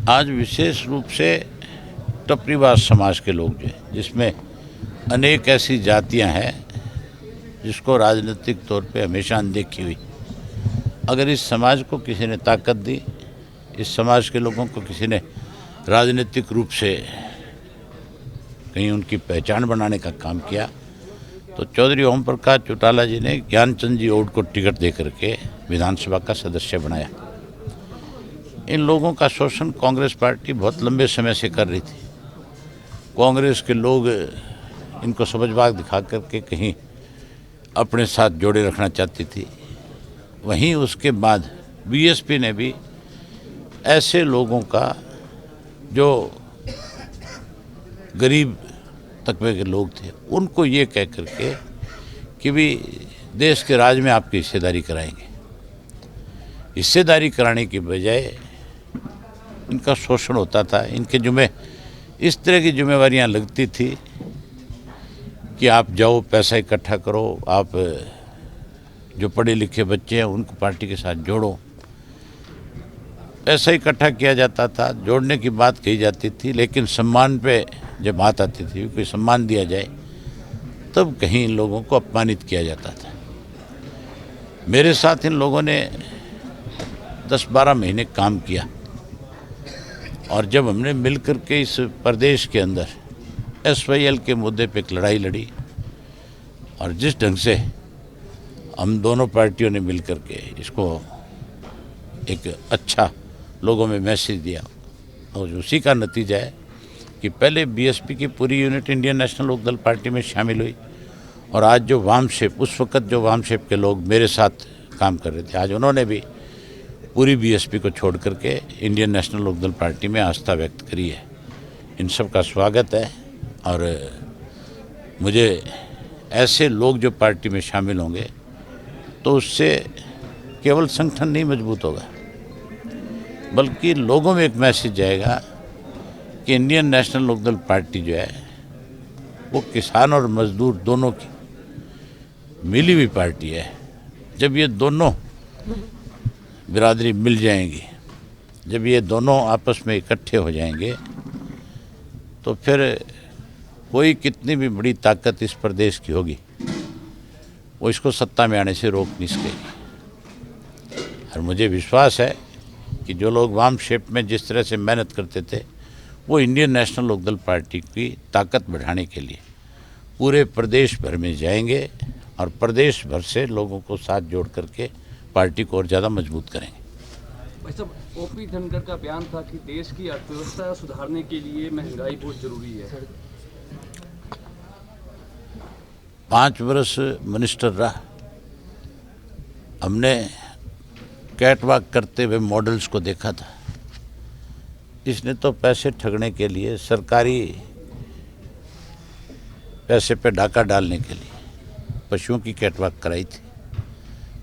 आज विशेष रूप से टपरीवास समाज के लोग जो हैं, जिसमें अनेक ऐसी जातियां हैं जिसको राजनीतिक तौर पे हमेशा अनदेखी हुई, अगर इस समाज को किसी ने ताकत दी, इस समाज के लोगों को किसी ने राजनीतिक रूप से कहीं उनकी पहचान बनाने का काम किया, तो चौधरी ओम प्रकाश चौटाला जी ने ज्ञानचंद जी ओड को टिकट दे करके विधानसभा का सदस्य बनाया। इन लोगों का शोषण कांग्रेस पार्टी बहुत लंबे समय से कर रही थी। कांग्रेस के लोग इनको समझबाग दिखा करके कहीं अपने साथ जोड़े रखना चाहती थी। वहीं उसके बाद बीएसपी ने भी ऐसे लोगों का जो गरीब तबके के लोग थे उनको ये कह करके कि भी देश के राज में आपकी हिस्सेदारी कराएंगे, हिस्सेदारी कराने की बजाय इनका शोषण होता था। इनके जुम्मे इस तरह की जिम्मेवारियां लगती थी कि आप जाओ पैसा इकट्ठा करो, आप जो पढ़े लिखे बच्चे हैं उनको पार्टी के साथ जोड़ो। पैसा इकट्ठा किया जाता था, जोड़ने की बात कही जाती थी, लेकिन सम्मान पे जब बात आती थी, कोई सम्मान दिया जाए, तब कहीं इन लोगों को अपमानित किया जाता था। मेरे साथ इन लोगों ने 10-12 महीने काम किया और जब हमने मिलकर के इस प्रदेश के अंदर SYL के मुद्दे पे एक लड़ाई लड़ी और जिस ढंग से हम दोनों पार्टियों ने मिलकर के इसको एक अच्छा लोगों में मैसेज दिया, और उसी का नतीजा है कि पहले बीएसपी की पूरी unit Indian National Lokdal party में शामिल हुई और आज जो वामशेप, उस वक़्त जो वामशेप के लोग मेरे साथ काम कर रहे थे, आज उन्होंने भी पूरी बीएसपी को छोड़ करके इंडियन नेशनल लोकदल पार्टी में आस्था व्यक्त करी है। इन सब का स्वागत है और मुझे ऐसे लोग जो पार्टी में शामिल होंगे तो उससे केवल संगठन नहीं मजबूत होगा, बल्कि लोगों में एक मैसेज जाएगा कि इंडियन नेशनल लोकदल पार्टी जो है वो किसान और मजदूर दोनों की मिली हुई पार्टी है। जब ये दोनों बिरादरी मिल जाएंगी, जब ये दोनों आपस में इकट्ठे हो जाएंगे, तो फिर कोई कितनी भी बड़ी ताकत इस प्रदेश की होगी वो इसको सत्ता में आने से रोक नहीं सकेगी। और मुझे विश्वास है कि जो लोग वाम शेप में जिस तरह से मेहनत करते थे, वो इंडियन नेशनल लोकदल पार्टी की ताकत बढ़ाने के लिए पूरे प्रदेश भर में जाएंगे और प्रदेश भर से लोगों को साथ जोड़ करके पार्टी को और ज़्यादा मजबूत करेंगे। भाई साहब, ओपी धनखड़ का बयान था कि देश की अर्थव्यवस्था सुधारने के लिए महंगाई बहुत जरूरी है। 5 वर्ष मिनिस्टर रहा, हमने कैटवॉक करते हुए मॉडल्स को देखा था। इसने तो पैसे ठगने के लिए, सरकारी पैसे पे डाका डालने के लिए पशुओं की कैटवॉक कराई थी,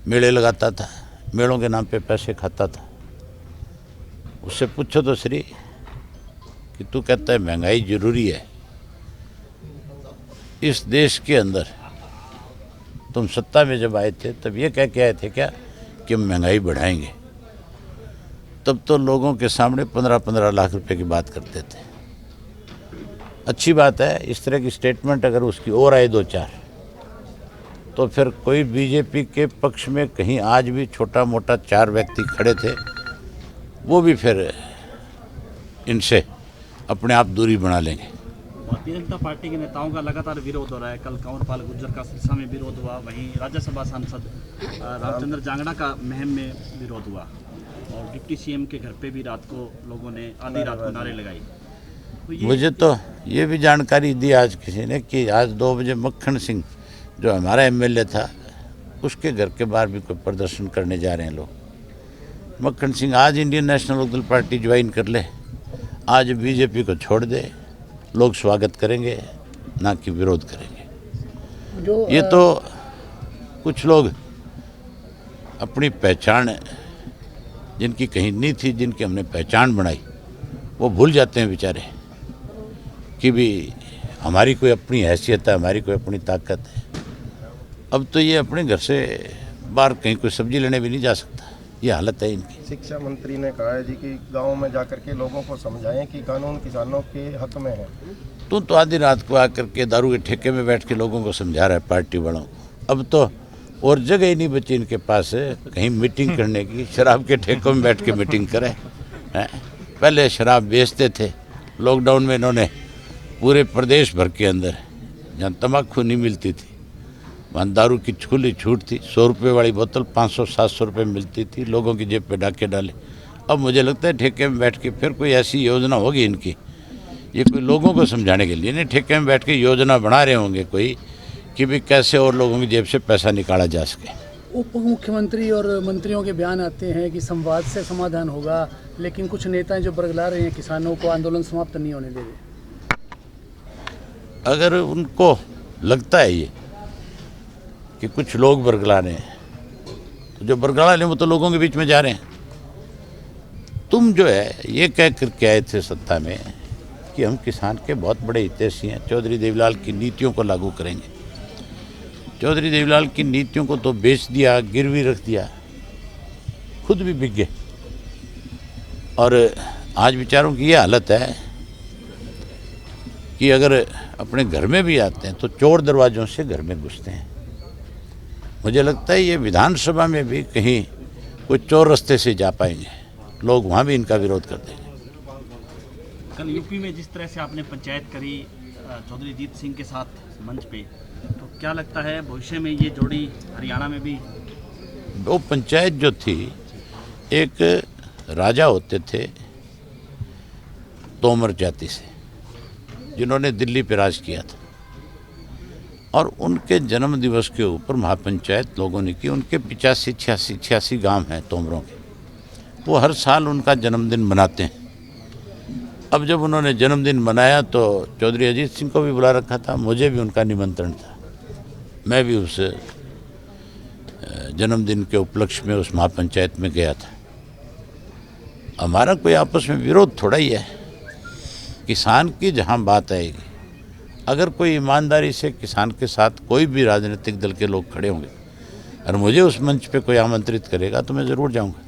मेले लगाता था, मेलों के नाम पे पैसे खाता था। उससे पूछो तो श्री कि तू कहता है महंगाई जरूरी है, इस देश के अंदर तुम सत्ता में जब आए थे तब ये कह के आए थे क्या कि हम महंगाई बढ़ाएंगे? तब तो लोगों के सामने 15-15 लाख रुपए की बात करते थे। अच्छी बात है, इस तरह की स्टेटमेंट अगर उसकी और आए 2-4, तो फिर कोई बीजेपी के पक्ष में कहीं आज भी छोटा मोटा 4 व्यक्ति खड़े थे, वो भी फिर इनसे अपने आप दूरी बना लेंगे। भारतीय जनता पार्टी के नेताओं का लगातार विरोध हो रहा है। कल कंवरपाल गुर्जर का सिरसा में विरोध हुआ, वहीं राज्यसभा सांसद रामचंद्र जांगड़ा का महम में विरोध हुआ और डिप्टी सीएम के घर पे भी रात को लोगों ने आधी रात को नारे लगाई। तो मुझे तो ये भी जानकारी दी आज किसी ने कि आज 2 बजे मक्खन सिंह जो हमारा एमएलए था, उसके घर के बाहर भी कोई प्रदर्शन करने जा रहे हैं लोग। मक्खन सिंह आज Indian National Lokdal party join कर ले, आज बीजेपी को छोड़ दे, लोग स्वागत करेंगे, ना कि विरोध करेंगे। ये तो कुछ लोग अपनी पहचान जिनकी कहीं नहीं थी, जिनकी हमने पहचान बनाई, वो भूल जाते हैं बेचारे कि भी हमारी कोई अपनी हैसियत है, हमारी कोई अपनी ताकत है। अब तो ये अपने घर से बाहर कहीं कोई सब्जी लेने भी नहीं जा सकता। ये हालत है इनकी। शिक्षा मंत्री ने कहा है जी कि गांव में जाकर के लोगों को समझाएं कि कानून किसानों के हक में है। तू तो आधी रात को आकर के दारू के ठेके में बैठ के लोगों को समझा रहा है पार्टी वालों को। अब तो और जगह ही नहीं बची इनके पास है कहीं मीटिंग करने की, शराब के ठेकों में बैठ के मीटिंग करे हैं। पहले शराब बेचते थे, लॉकडाउन में इन्होंने पूरे प्रदेश भर के अंदर जहाँ तम्बाकू नहीं मिलती थी वहाँ दारू की खुली छूट थी। 100 रुपये वाली बोतल 500-700 रुपये मिलती थी, लोगों की जेब पे डाके डाले। अब मुझे लगता है ठेके में बैठ के फिर कोई ऐसी योजना होगी इनकी, ये कोई लोगों को समझाने के लिए नहीं, ठेके में बैठ के योजना बना रहे होंगे कोई कि भी कैसे और लोगों की जेब से पैसा निकाला जा सके। उप मुख्यमंत्री और मंत्रियों के बयान आते हैं कि संवाद से समाधान होगा, लेकिन कुछ नेता जो बरगला रहे हैं किसानों को आंदोलन समाप्त नहीं होने दे रहे। अगर उनको लगता है ये कि कुछ लोग बरगला रहे हैं तो जो बरगला रहे हैं वो तो लोगों के बीच में जा रहे हैं। तुम जो है ये कह कर के आए थे सत्ता में कि हम किसान के बहुत बड़े हितैषी हैं, चौधरी देवीलाल की नीतियों को लागू करेंगे। चौधरी देवीलाल की नीतियों को तो बेच दिया, गिरवी रख दिया, खुद भी बिक गए। और आज बेचारों की ये हालत है कि अगर अपने घर में भी आते हैं तो चोर दरवाज़ों से घर में घुसते हैं। मुझे लगता है ये विधानसभा में भी कहीं कोई चोर रास्ते से जा पाएंगे, लोग वहाँ भी इनका विरोध कर देंगे। कल यूपी में जिस तरह से आपने पंचायत करी चौधरी अजीत सिंह के साथ मंच पे, तो क्या लगता है भविष्य में ये जोड़ी हरियाणा में भी? वो पंचायत जो थी, एक राजा होते थे तोमर जाति से जिन्होंने दिल्ली पे राज किया था, और उनके जन्म दिवस के ऊपर महापंचायत लोगों ने की। उनके 85-86 गांव हैं तोमरों के, वो हर साल उनका जन्मदिन मनाते हैं। अब जब उन्होंने जन्मदिन मनाया तो चौधरी अजीत सिंह को भी बुला रखा था, मुझे भी उनका निमंत्रण था, मैं भी उस जन्मदिन के उपलक्ष्य में उस महापंचायत में गया था। हमारा कोई आपस में विरोध थोड़ा ही है। किसान की जहाँ बात आएगी, अगर कोई ईमानदारी से किसान के साथ कोई भी राजनीतिक दल के लोग खड़े होंगे और मुझे उस मंच पे कोई आमंत्रित करेगा तो मैं ज़रूर जाऊंगा।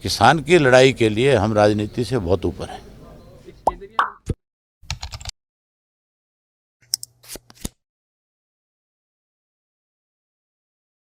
किसान की लड़ाई के लिए हम राजनीति से बहुत ऊपर हैं।